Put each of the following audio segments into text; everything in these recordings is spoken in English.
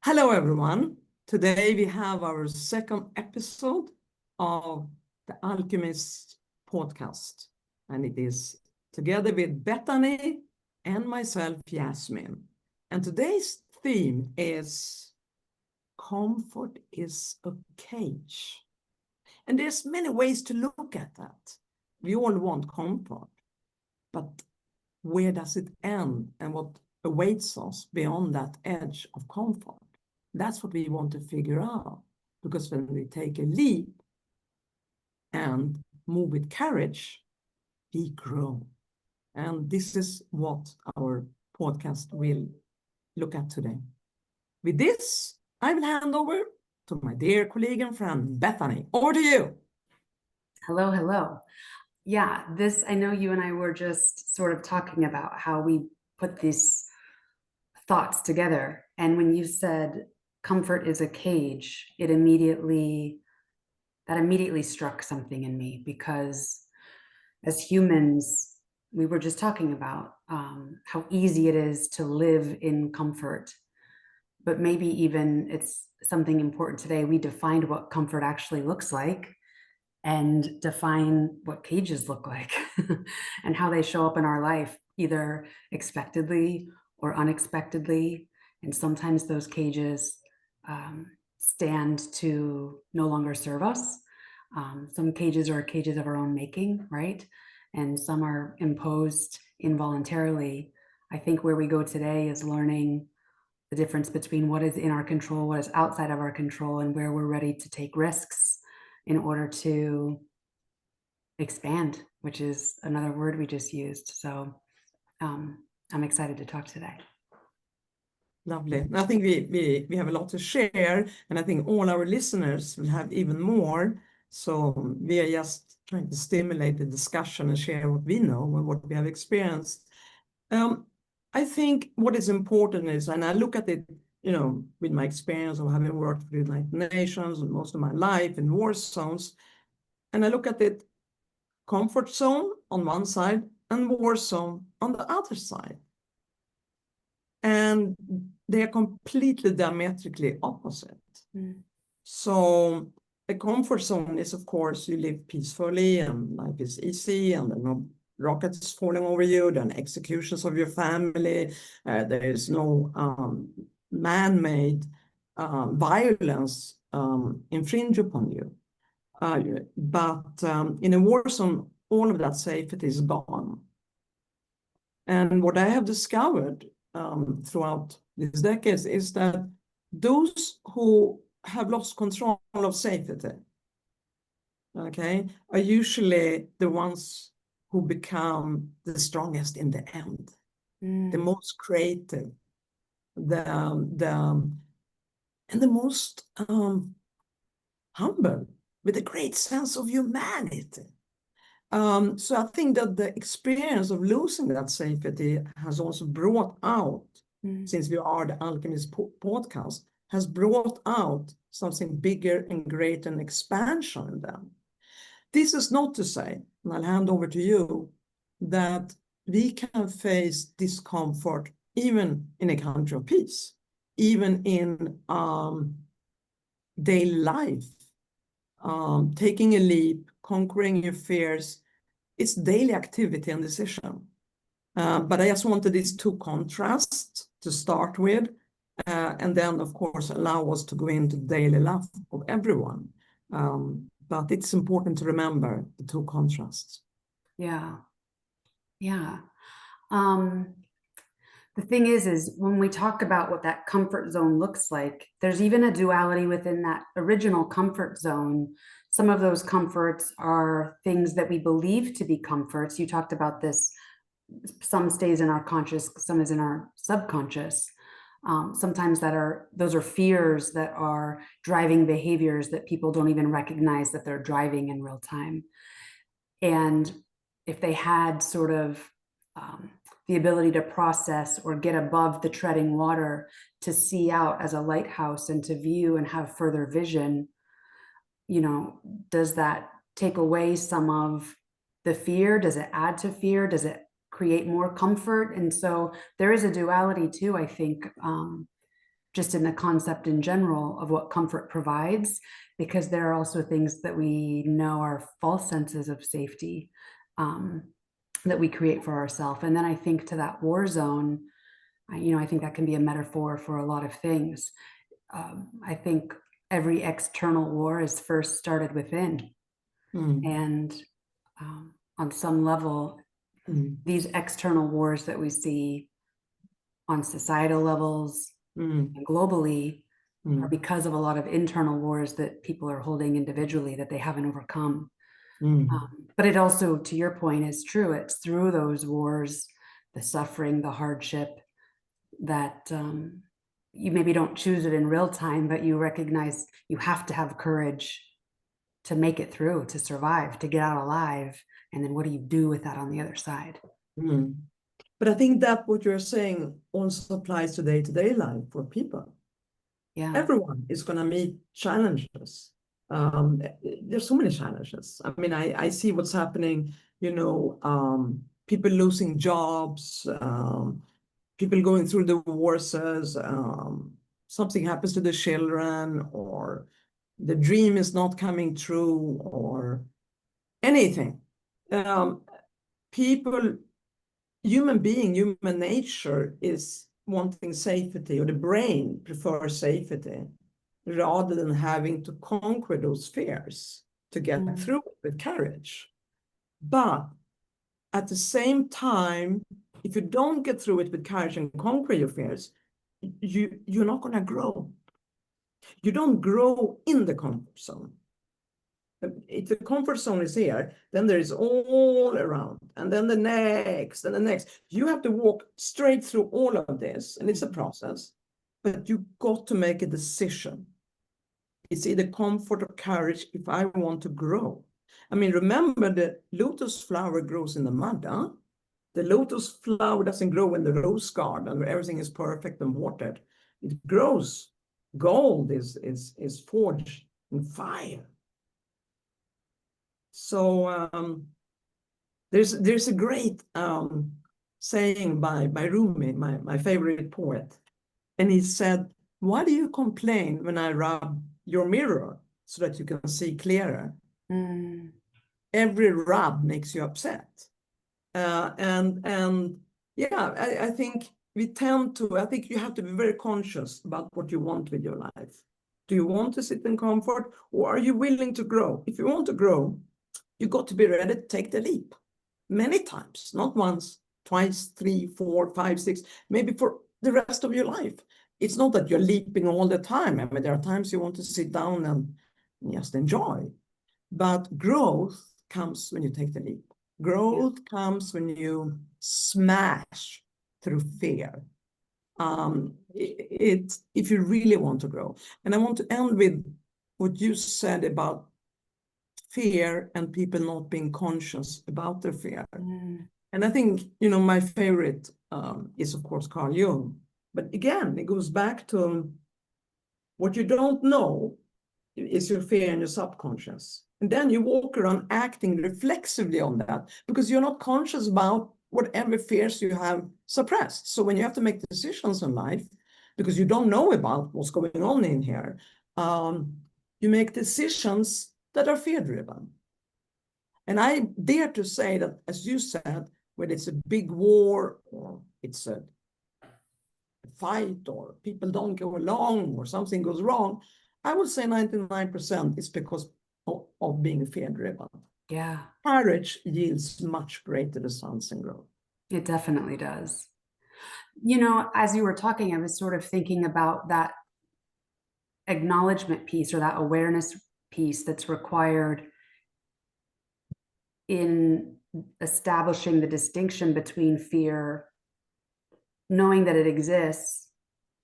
Hello, everyone. Today we have our second episode of the Alchemist podcast, and it is together with Bethany and myself, Yasmine. And today's theme is comfort is a cage. And there's many ways to look at that. We all want comfort, but where does it end and what awaits us beyond that edge of comfort? That's what we want to figure out, because when we take a leap and move with courage, we grow. And this is what our podcast will look at today. With this, I will hand over to my dear colleague and friend, Bethany. Over to you. Hello, hello. Yeah, I know you and I were just sort of talking about how we put these thoughts together. And when you said comfort is a cage, that immediately struck something in me, because as humans, we were just talking about how easy it is to live in comfort. But maybe even it's something important today. We defined what comfort actually looks like and define what cages look like and how they show up in our life, either expectedly or unexpectedly. And sometimes those cages stand to no longer serve us. Some cages are cages of our own making, right? And some are imposed involuntarily. I think where we go today is learning the difference between what is in our control, what is outside of our control, and where we're ready to take risks in order to expand, which is another word we just used. So I'm excited to talk today. Lovely. I think we have a lot to share, and I think all our listeners will have even more. So we are just trying to stimulate the discussion and share what we know and what we have experienced. I think what is important is, and I look at it, with my experience of having worked with the United Nations and most of my life in war zones, and I look at it, comfort zone on one side and war zone on the other side. And they are completely diametrically opposite. So a comfort zone is, of course, you live peacefully and life is easy and there are no rockets falling over you, there are no executions of your family, there is no man-made violence infringe upon you. But in a war zone, all of that safety is gone. And what I have discovered throughout these decades is that those who have lost control of safety, okay, are usually the ones who become the strongest in the end, the most creative, and the most humble, with a great sense of humanity. So I think that the experience of losing that safety has also brought out, since we are the Alchemist podcast, has brought out something bigger and greater, an expansion in them. This is not to say, and I'll hand over to you, that we can face discomfort even in a country of peace, even in daily life. Taking a leap, conquering your fears, it's daily activity and decision. But I just wanted these two contrasts to start with, and then, of course, allow us to go into daily life of everyone. But it's important to remember the two contrasts. Yeah. The thing is when we talk about what that comfort zone looks like, there's even a duality within that original comfort zone. Some of those comforts are things that we believe to be comforts. You talked about this. Some stays in our conscious, some is in our subconscious. Sometimes those are fears that are driving behaviors that people don't even recognize that they're driving in real time. And if they had sort of the ability to process or get above the treading water, to see out as a lighthouse and to view and have further vision, does that take away some of the fear? Does it add to fear? Does it create more comfort? And so there is a duality too, I think, just in the concept in general of what comfort provides, because there are also things that we know are false senses of safety that we create for ourselves. And then I think to that war zone, I think that can be a metaphor for a lot of things. I think every external war is first started within. And on some level, these external wars that we see on societal levels and globally are because of a lot of internal wars that people are holding individually that they haven't overcome. But it also, to your point, is true. It's through those wars, the suffering, the hardship, that you maybe don't choose it in real time, but you recognize you have to have courage to make it through, to survive, to get out alive. And then what do you do with that on the other side? But I think that what you're saying also applies to day-to-day life for people. Yeah. Everyone is going to meet challenges. There's so many challenges. I mean, I see what's happening, people losing jobs, people going through divorces, something happens to the children, or the dream is not coming true, or anything. Human nature is wanting safety, or the brain prefers safety, rather than having to conquer those fears to get through it with courage. But at the same time, if you don't get through it with courage and conquer your fears, you're not going to grow. You don't grow in the comfort zone. If the comfort zone is here, then there is all around, and then the next and the next. You have to walk straight through all of this, and it's a process, but you got to make a decision. It's either comfort or courage if I want to grow. I mean, remember, the lotus flower grows in the mud, huh? The lotus flower doesn't grow in the rose garden where everything is perfect and watered. It grows. Gold is forged in fire. So there's a great saying by Rumi, my favorite poet, and he said, "Why do you complain when I rub your mirror so that you can see clearer? Every rub makes you upset." And yeah, I think I think you have to be very conscious about what you want with your life. Do you want to sit in comfort, or are you willing to grow? If you want to grow, you got to be ready to take the leap many times, not once, twice, 3, 4, 5, 6, maybe for the rest of your life. It's not that you're leaping all the time. I mean, there are times you want to sit down and just enjoy. But growth comes when you take the leap. Growth comes when you smash through fear. If you really want to grow. And I want to end with what you said about fear and people not being conscious about their fear. And I think, my favorite is, of course, Carl Jung. But again, it goes back to what you don't know is your fear and your subconscious. And then you walk around acting reflexively on that because you're not conscious about whatever fears you have suppressed. So when you have to make decisions in life, because you don't know about what's going on in here, you make decisions that are fear-driven. And I dare to say that, as you said, when it's a big war, or it's a fight, or people don't go along, or something goes wrong, I would say 99% is because of being fear-driven. Yeah. Courage yields much greater results in growth. It definitely does. As you were talking, I was sort of thinking about that acknowledgement piece, or that awareness piece that's required in establishing the distinction between fear, knowing that it exists,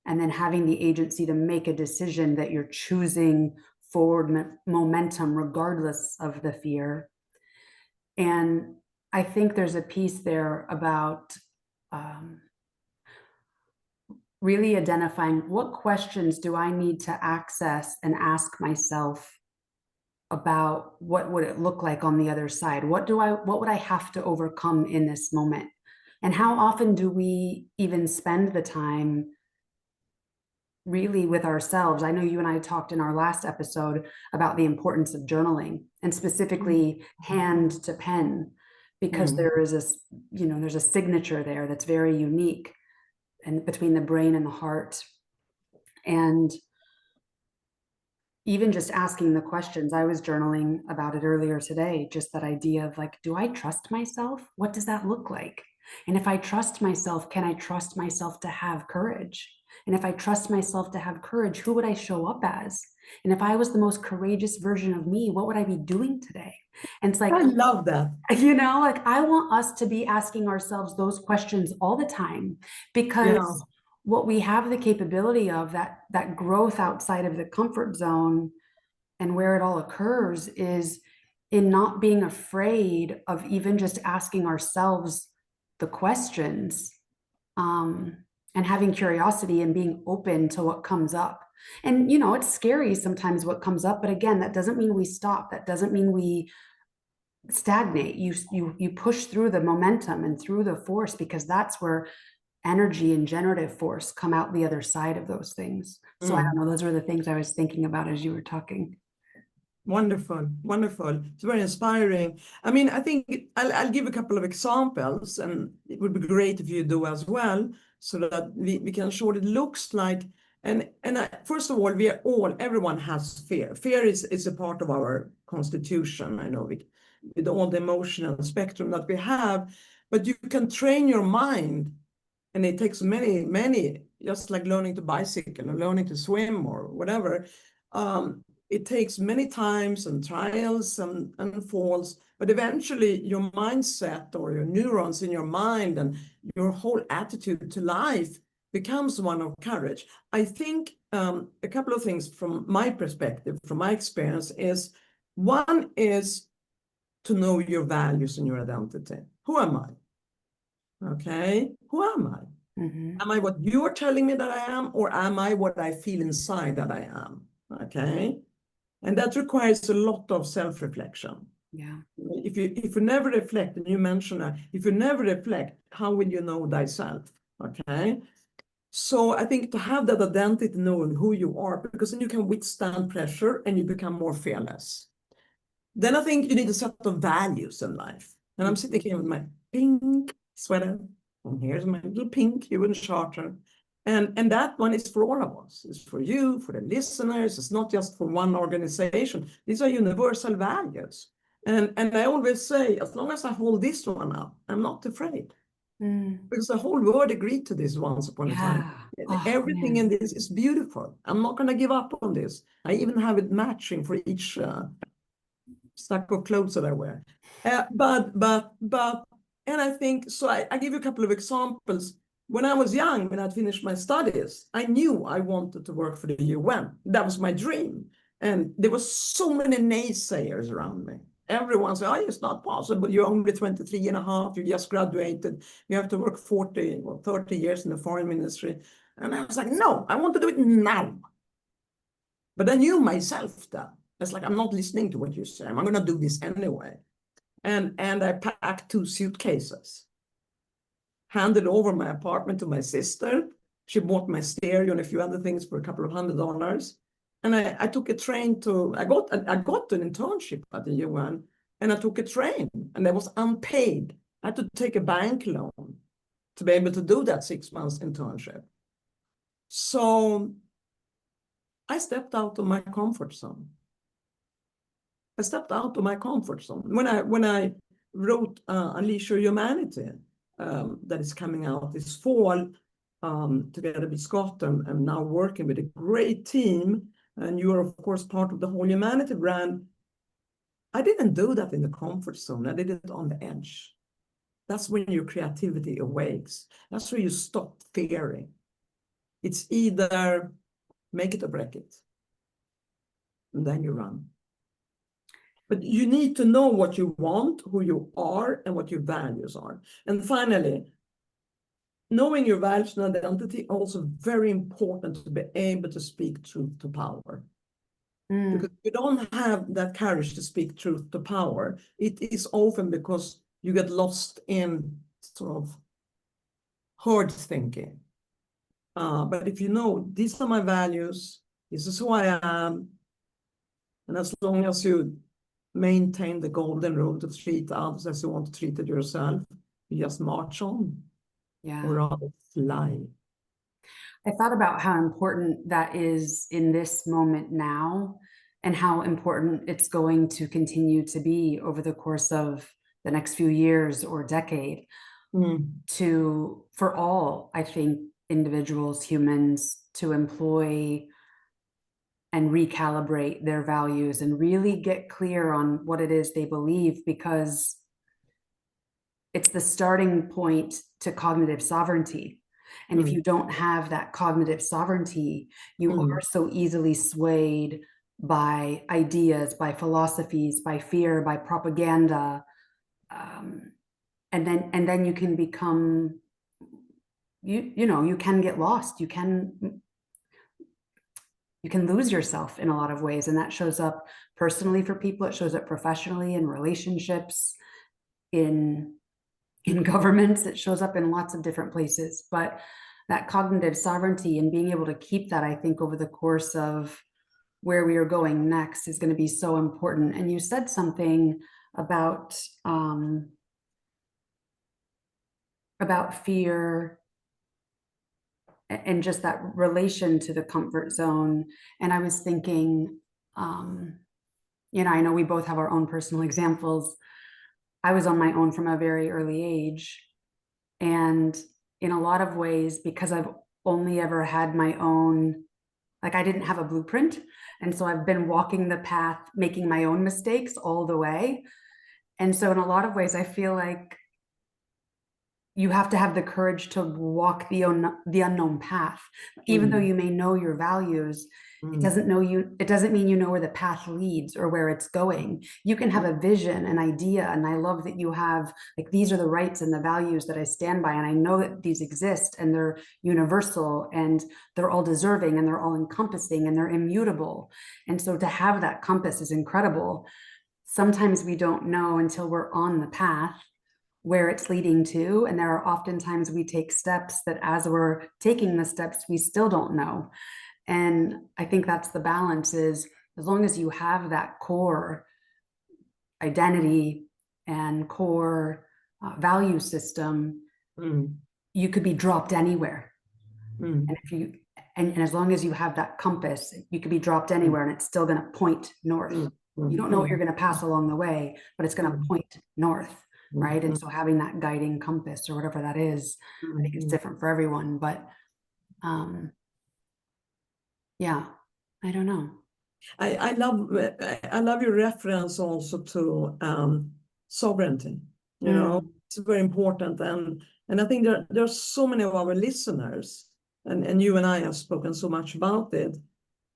and then having the agency to make a decision that you're choosing forward momentum regardless of the fear. And I think there's a piece there about really identifying what questions do I need to access and ask myself about what would it look like on the other side? What would I have to overcome in this moment? And how often do we even spend the time really with ourselves. I know you and I talked in our last episode about the importance of journaling, and specifically hand to pen, because there is there's a signature there that's very unique, and between the brain and the heart. And even just asking the questions, I was journaling about it earlier today, just that idea of like, do I trust myself? What does that look like? And if I trust myself, can I trust myself to have courage? And if I trust myself to have courage, who would I show up as? And if I was the most courageous version of me, what would I be doing today? And it's like, I love that. like I want us to be asking ourselves those questions all the time, because what we have the capability of, that growth outside of the comfort zone and where it all occurs, is in not being afraid of even just asking ourselves the questions, and having curiosity and being open to what comes up. And it's scary sometimes what comes up, but again, that doesn't mean we stop. That doesn't mean we stagnate. You push through the momentum and through the force, because that's where energy and generative force come out the other side of those things. So I don't know, those were the things I was thinking about as you were talking. Wonderful, wonderful. It's very inspiring. I mean, I think I'll give a couple of examples, and it would be great if you do as well, so that we can show what it looks like. And first of all, everyone has fear. Fear is a part of our constitution. I know with all the emotional spectrum that we have, but you can train your mind, and it takes many, just like learning to bicycle or learning to swim or whatever. It takes many times and trials and falls, but eventually your mindset or your neurons in your mind and your whole attitude to life becomes one of courage. I think a couple of things from my perspective, from my experience, is one is to know your values and your identity. Who am I? Okay, who am I? Am I what you're telling me that I am, or am I what I feel inside that I am? Okay, and that requires a lot of self-reflection. Yeah. If you never reflect, and you mentioned that, if you never reflect, how will you know thyself? Okay, so I think to have that identity, knowing who you are, because then you can withstand pressure and you become more fearless. Then I think you need a set of values in life. And I'm sitting here with my pink sweater, and here's my little pink UN Charter. And that one is for all of us. It's for you, for the listeners. It's not just for one organization. These are universal values. And I always say, as long as I hold this one up, I'm not afraid. Because the whole world agreed to this once upon a time. Everything in this is beautiful. I'm not going to give up on this. I even have it matching for each stack of clothes that I wear. And I think, so I give you a couple of examples. When I was young, when I'd finished my studies, I knew I wanted to work for the UN. That was my dream. And there were so many naysayers around me. Everyone said, oh, it's not possible. You're only 23 and a half. You just graduated. You have to work 40 or 30 years in the foreign ministry. And I was like, no, I want to do it now. But I knew myself that. It's like, I'm not listening to what you say. I'm going to do this anyway. And I packed 2 suitcases, handed over my apartment to my sister. She bought my stereo and a few other things for a couple of $100. And I took a train I got an internship at the UN, and I took a train, and that was unpaid. I had to take a bank loan to be able to do that 6 months internship. So I stepped out of my comfort zone. I stepped out of my comfort zone. When I wrote Unleash Your Humanity, that is coming out this fall, together with Scott, and now working with a great team, and you are, of course, part of the whole Humanity brand. I didn't do that in the comfort zone. I did it on the edge. That's when your creativity awakes. That's where you stop fearing. It's either make it or break it, and then you run. But you need to know what you want, who you are, and what your values are. And finally, knowing your values and identity, also very important to be able to speak truth to power. Because if you don't have that courage to speak truth to power, it is often because you get lost in sort of herd thinking. But if you know, these are my values, this is who I am, and as long as you maintain the golden rule to treat others as you want to treat it yourself, you just march on, or rather fly. I thought about how important that is in this moment now, and how important it's going to continue to be over the course of the next few years or decade, for all, I think, individuals, humans, to employ and recalibrate their values and really get clear on what it is they believe, because it's the starting point to cognitive sovereignty. And if you don't have that cognitive sovereignty, you are so easily swayed by ideas, by philosophies, by fear, by propaganda. And then you can become, you can get lost. You can lose yourself in a lot of ways. And that shows up personally for people. It shows up professionally, in relationships, in governments. It shows up in lots of different places. But that cognitive sovereignty and being able to keep that, I think, over the course of where we are going next is going to be so important. And you said something about fear and just that relation to the comfort zone. And I was thinking, I know we both have our own personal examples. I was on my own from a very early age. And in a lot of ways, because I've only ever had my own, like, I didn't have a blueprint. And so I've been walking the path, making my own mistakes all the way. And so in a lot of ways, I feel like you have to have the courage to walk the unknown path. Even though you may know your values, it doesn't mean you know where the path leads or where it's going. You can have a vision, an idea, and I love that you have, like, these are the rights and the values that I stand by, and I know that these exist and they're universal and they're all deserving and they're all encompassing and they're immutable. And so to have that compass is incredible. Sometimes we don't know until we're on the path where it's leading to. And there are oftentimes we take steps that as we're taking the steps, we still don't know. And I think that's the balance, is as long as you have that core identity and core value system, you could be dropped anywhere. And as long as you have that compass, you could be dropped anywhere and it's still going to point north. You don't know what you're going to pass along the way, but it's going to point north. Right. And so having that guiding compass or whatever that is, I think it's different for everyone. But yeah, I don't know. I love your reference also to sovereignty. It's very important. And I think there's so many of our listeners, and you and I have spoken so much about it,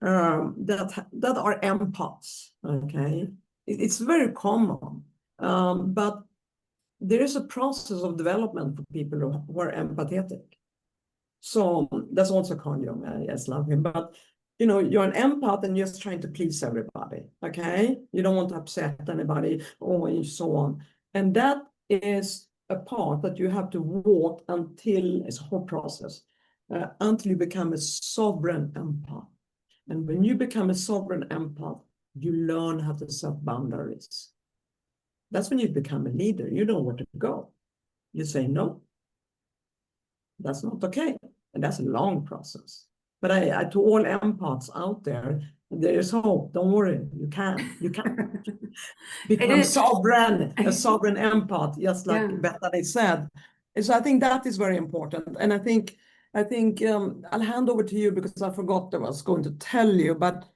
that are empaths. Okay. It's very common. But there is a process of development for people who are empathetic. So that's also Carl Jung. I just love him. But, you're an empath and you're just trying to please everybody. Okay. You don't want to upset anybody, and so on. And that is a part that you have to walk until, it's a whole process, until you become a sovereign empath. And when you become a sovereign empath, you learn how to set boundaries. That's when you become a leader. You know where to go. You say, no, that's not okay. And that's a long process. But I to all empaths out there, there is hope. Don't worry. You can become sovereign, a sovereign empath, just like Bethany said. And so I think that is very important. And I think I'll hand over to you because I forgot I was going to tell you, but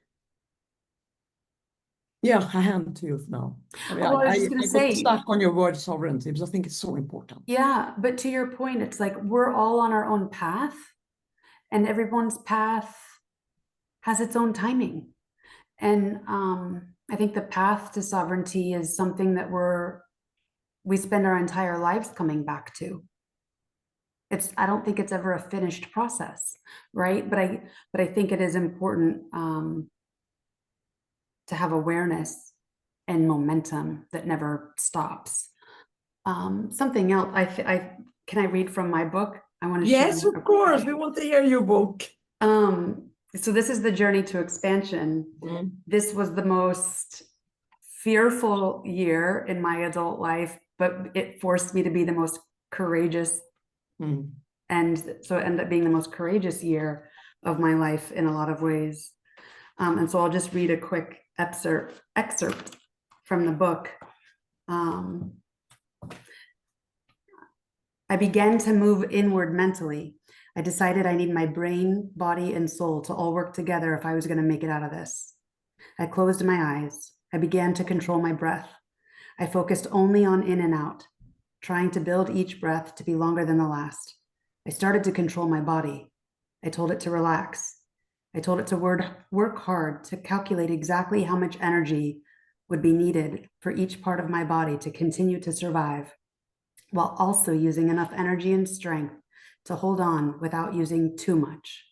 yeah, I hand to you now. I was just going to say, stuck on your word sovereignty because I think it's so important. Yeah, but to your point, it's like we're all on our own path, and everyone's path has its own timing. And I think the path to sovereignty is something that we spend our entire lives coming back to. I don't think it's ever a finished process, right? But I think it is important to have awareness and momentum that never stops. Something else, can I read from my book? I want to Yes, share. of course. We want to hear your book. So this is the journey to expansion. Mm. This was the most fearful year in my adult life, but it forced me to be the most courageous. Mm. And so it ended up being the most courageous year of my life in a lot of ways. And so I'll just read a quick excerpt from the book. I began to move inward mentally. I decided I need my brain, body, and soul to all work together if I was going to make it out of this. I closed my eyes. I began to control my breath. I focused only on in and out, trying to build each breath to be longer than the last. I started to control my body. I told it to relax. I told it to work hard to calculate exactly how much energy would be needed for each part of my body to continue to survive, while also using enough energy and strength to hold on without using too much.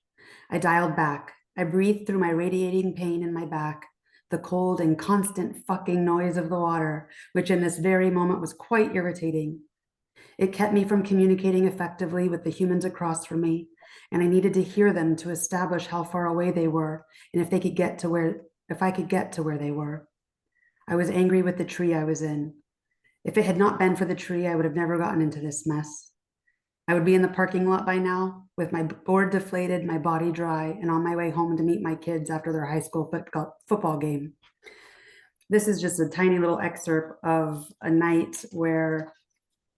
I dialed back. I breathed through my radiating pain in my back, the cold and constant fucking noise of the water, which in this very moment was quite irritating. It kept me from communicating effectively with the humans across from me, and I needed to hear them to establish how far away they were and if I could get to where they were. I was angry with the tree I was in. If it had not been for the tree, I would have never gotten into this mess. I would be in the parking lot by now with my board deflated, my body dry, and on my way home to meet my kids after their high school football game. This is just a tiny little excerpt of a night where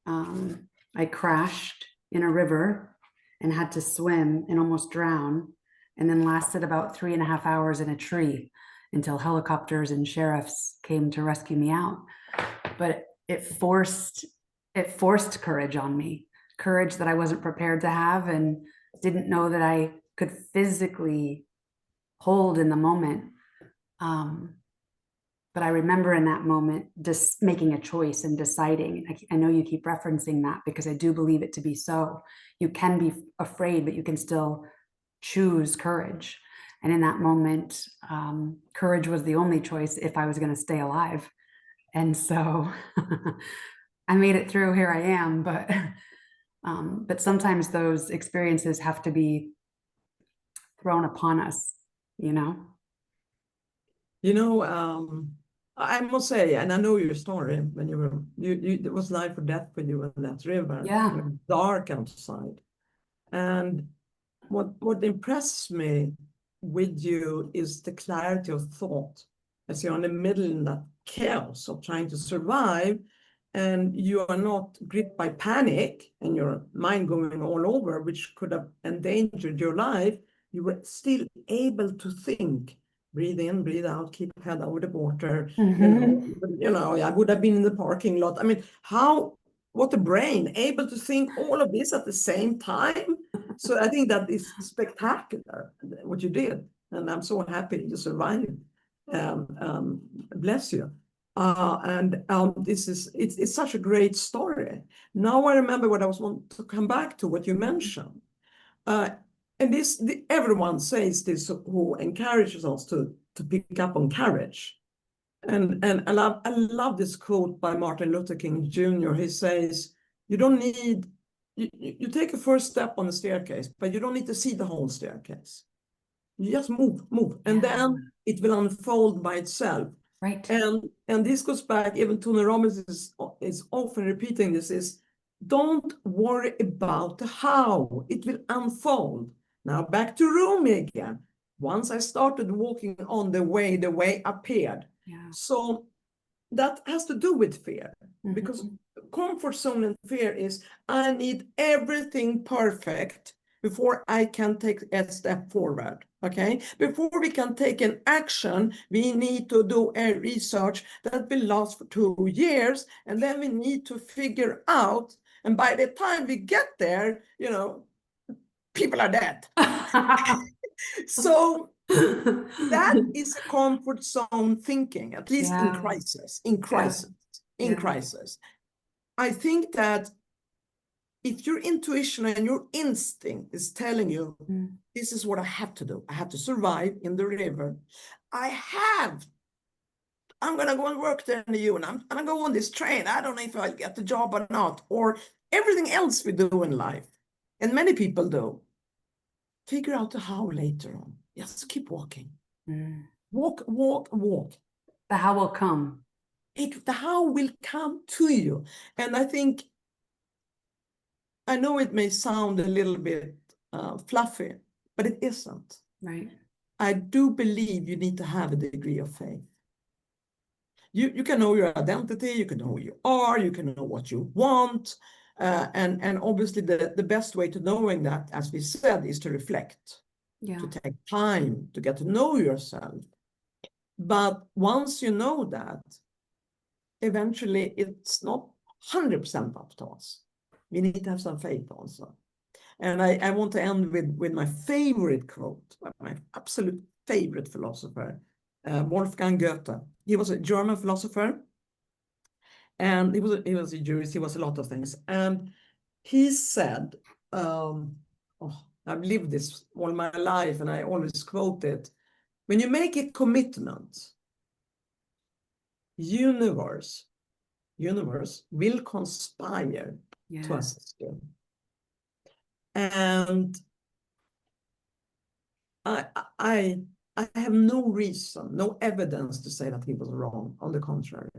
I crashed in a river and had to swim and almost drown, and then lasted about 3.5 hours in a tree until helicopters and sheriffs came to rescue me out. But it forced courage on me, courage that I wasn't prepared to have and didn't know that I could physically hold in the moment. But I remember in that moment just making a choice and deciding. I know you keep referencing that because I do believe it to be so. You can be afraid, but you can still choose courage. And in that moment, courage was the only choice if I was going to stay alive. And so I made it through. Here I am. But sometimes those experiences have to be thrown upon us, you know? I must say, and I know your story when it was life or death for you in that river. Yeah. It was dark outside. And what impressed me with you is the clarity of thought as you're in the middle in that chaos of trying to survive, and you are not gripped by panic and your mind going all over, which could have endangered your life. You were still able to think. Breathe in, breathe out, keep head over the water. I would have been in the parking lot. I mean, what a brain, able to think all of this at the same time. So I think that is spectacular, what you did. And I'm so happy you survived. Bless you. It's such a great story. Now I remember what I was want to come back to, what you mentioned. Everyone says this who encourages us to pick up on courage. And I love this quote by Martin Luther King Jr. He says, you don't need, you take a first step on the staircase, but you don't need to see the whole staircase. You just move, and then it will unfold by itself. Right. And this goes back, even Tony Robbins is often repeating this, is don't worry about the how, it will unfold. Now back to Rumi again. Once I started walking on the way appeared. Yeah. So that has to do with fear, because comfort zone and fear is I need everything perfect before I can take a step forward. Okay, before we can take an action, we need to do a research that will last for 2 years, and then we need to figure out. And by the time we get there, people are dead. So that is a comfort zone thinking, at least in crisis. I think that if your intuition and your instinct is telling you, this is what I have to do. I have to survive in the river. I'm going to go and work there in the UN. I'm going to go on this train. I don't know if I'll get the job or not. Or everything else we do in life. and many people do, figure out the how later on. Just keep walking. Walk, walk, walk. The how will come. The how will come to you. And I know it may sound a little bit fluffy, but it isn't. Right. I do believe you need to have a degree of faith. You can know your identity, you can know who you are, you can know what you want. And obviously the best way to knowing that, as we said, is to reflect, to take time to get to know yourself. But once you know that, eventually it's not 100% up to us. We need to have some faith also. And I want to end with my favorite quote, my absolute favorite philosopher, Wolfgang Goethe. He was a German philosopher, and he was a jurist. He was a lot of things. And he said, I've lived this all my life, and I always quote it. When you make a commitment, universe will conspire to assist you. And I have no reason, no evidence to say that he was wrong. On the contrary.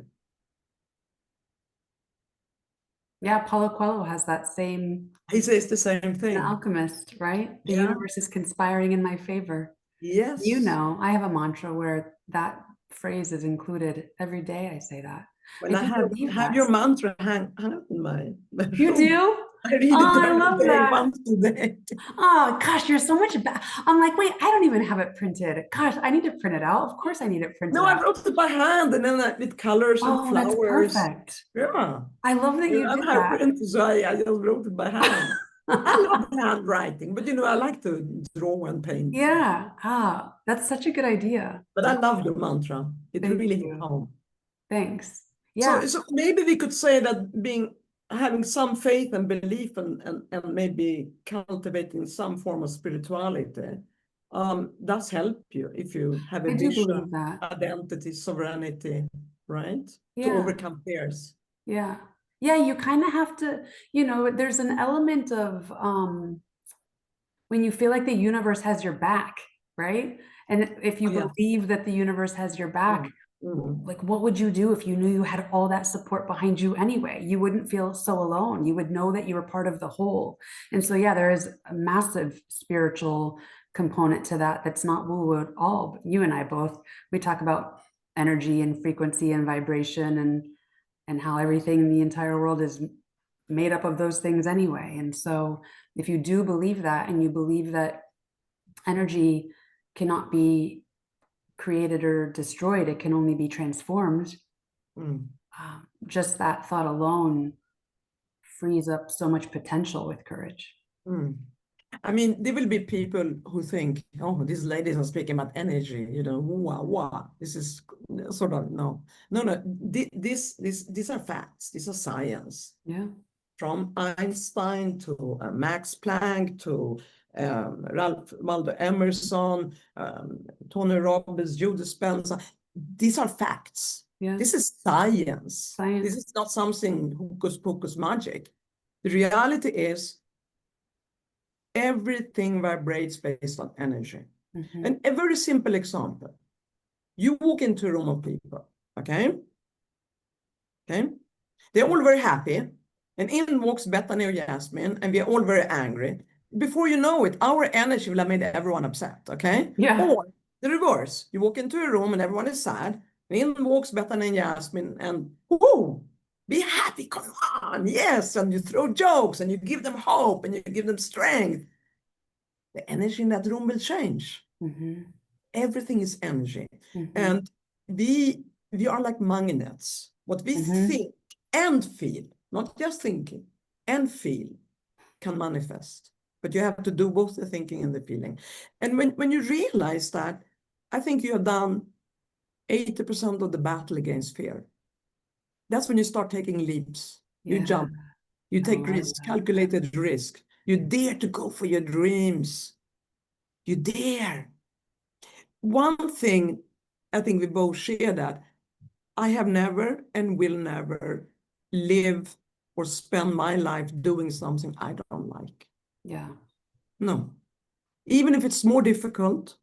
Yeah, Paulo Coelho has that same. He says the same thing. An alchemist, right? The universe is conspiring in my favor. Yes. You know, I have a mantra where that phrase is included every day. I say that. When I have your mantra hang up in my You room. do? I read it I love that. once a day. Oh gosh, you're so much better. I'm like, wait, I don't even have it printed. Gosh, I need to print it out. Of course I need it printed out. No, I wrote it by hand, and then with colors and flowers. That's perfect. Yeah. I love that you did that. I'm so I just wrote it by hand. I love handwriting, but I like to draw and paint. Yeah. That's such a good idea. But I love your mantra. It really hit home. Thanks. Yeah. So maybe we could say that having some faith and belief and maybe cultivating some form of spirituality does help you if you have a vision, identity, sovereignty, right? To overcome fears. Yeah. Yeah, you kind of have to, there's an element of when you feel like the universe has your back, right? And if you believe that the universe has your back, like what would you do if you knew you had all that support behind you anyway? You wouldn't feel so alone. You would know that you were part of the whole. And so, yeah, there is a massive spiritual component to that that's not woo-woo at all. But you and I both, we talk about energy and frequency and vibration and how everything in the entire world is made up of those things anyway. And so if you do believe that, and you believe that energy cannot be created or destroyed, it can only be transformed. Just that thought alone frees up so much potential with courage. I mean, there will be people who think, oh, these ladies are speaking about energy, wow. This is sort of, no. These are facts. These are science. Yeah. From Einstein to Max Planck to Ralph Waldo Emerson, Tony Robbins, Joe Dispenza. These are facts. Yeah. This is science. This is not something hocus pocus magic. The reality is everything vibrates based on energy. And a very simple example. You walk into a room of people, okay? They're all very happy. And in walks Bethany or Yasmine, and we are all very angry. Before you know it, our energy will have made everyone upset, okay? Yeah. Or the reverse. You walk into a room and everyone is sad. And in walks Bethany and Yasmine, and whoo, be happy, come on, yes. And you throw jokes, and you give them hope, and you give them strength. The energy in that room will change. Everything is energy. And we are like magnets. What we think and feel, not just thinking, and feel can manifest. But you have to do both the thinking and the feeling. And when you realize that, I think you have done 80% of the battle against fear. That's when you start taking leaps. You jump. You take risks, calculated risk. You dare to go for your dreams. You dare. One thing, I think we both share that, I have never and will never live or spend my life doing something I don't like. Yeah. No. Even if it's more difficult,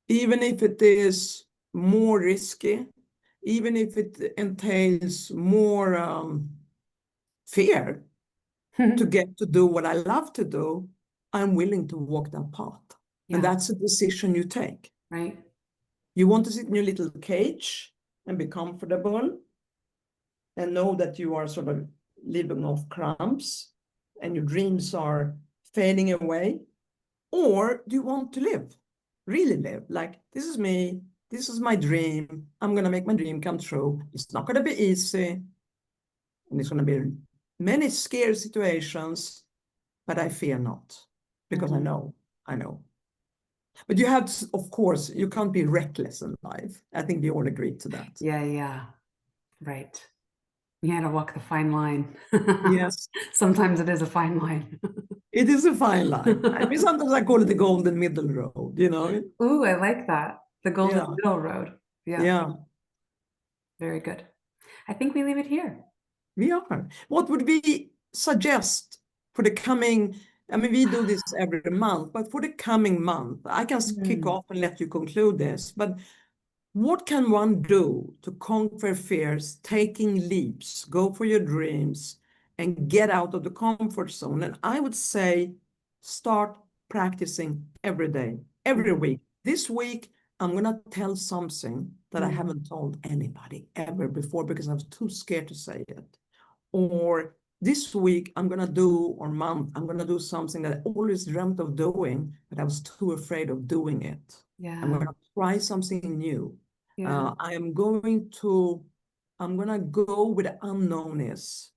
even if it is more risky, even if it entails more fear to get to do what I love to do, I'm willing to walk that path. And Yeah. that's a decision you take. Right. You want to sit in your little cage and be comfortable and know that you are sort of living off crumbs and your dreams are fading away? Or do you want to live, really live? Like, this is me, this is my dream, I'm going to make my dream come true. It's not going to be easy, and it's going to be many scary situations, but I fear not, because I know. But you have to, of course, you can't be reckless in life. I think we all agree to that. Yeah, yeah. Right. You had to walk the fine line. Yes. Sometimes it is a fine line. It is a fine line. I mean, sometimes I call it the golden middle road, you know? Ooh, I like that. The golden Yeah. middle road. Yeah. Yeah. Very good. I think we leave it here. We are. What would we suggest for the coming? I mean, we do this every month, but for the coming month, I can kick off and let you conclude this. But what can one do to conquer fears, taking leaps, go for your dreams, and get out of the comfort zone? And I would say start practicing every day, every week. This week, I'm going to tell something that I haven't told anybody ever before because I was too scared to say it. Or this week, I'm going to do, or month, I'm going to do something that I always dreamt of doing, but I was too afraid of doing it. Yeah. I'm going to try something new. Yeah. I'm going to go with the unknownness,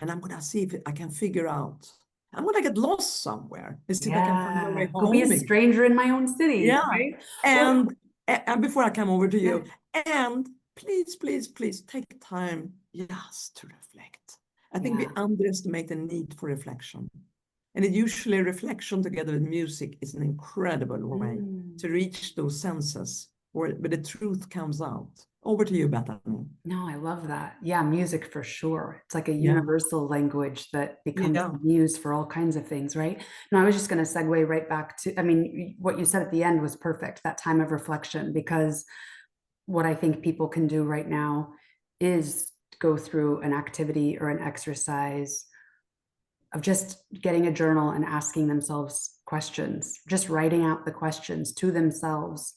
and I'm going to see if I can figure out. I'm going to get lost somewhere and see if I can find my way Go be a home again. stranger in my own city. Yeah. Right? And before I come over to you, and please, please, please take time just to reflect. I think we underestimate the need for reflection. And it usually reflection together with music is an incredible way to reach those senses where the truth comes out. Over to you, Bethany. No, I love that. Yeah, music for sure. It's like a Yeah. universal language that becomes Yeah. used for all kinds of things, right? No, I was just going to segue right back to, I mean, what you said at the end was perfect, that time of reflection, because what I think people can do right now is go through an activity or an exercise of just getting a journal and asking themselves questions, just writing out the questions to themselves.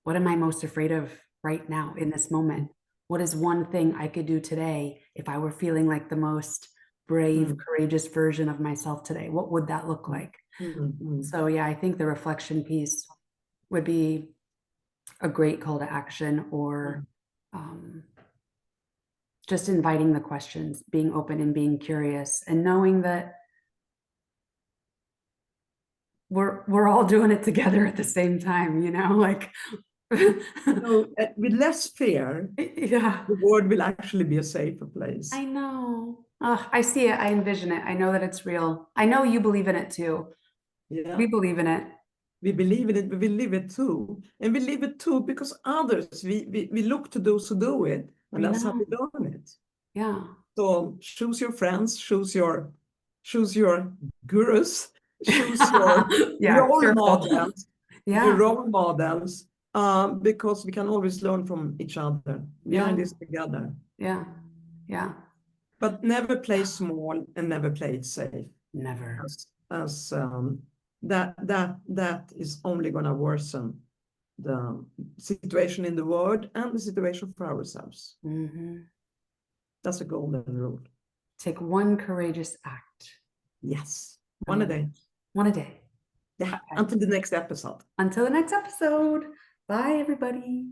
What am I most afraid of right now in this moment? What is one thing I could do today if I were feeling like the most brave, courageous version of myself today? What would that look like? So yeah, I think the reflection piece would be a great call to action, or just inviting the questions, being open and being curious, and knowing that we're all doing it together at the same time, you know, like So with less fear, yeah, the world will actually be a safer place. I know. I see it. I envision it. I know that it's real. I know you believe in it too. Yeah. We believe in it. We believe in it, but we live it too. And we live it too because others, we look to those who do it, and that's how we learn it. Yeah. So choose your friends, choose your gurus, choose your role models, the role models, because we can always learn from each other. We are in this together. Yeah. Yeah. But never play small and never play it safe. Never. As that is only going to worsen the situation in the world and the situation for ourselves. That's a golden rule. Take one courageous act. Yes. One a day. One a day. Yeah. Okay. Until the next episode. Until the next episode. Bye, everybody.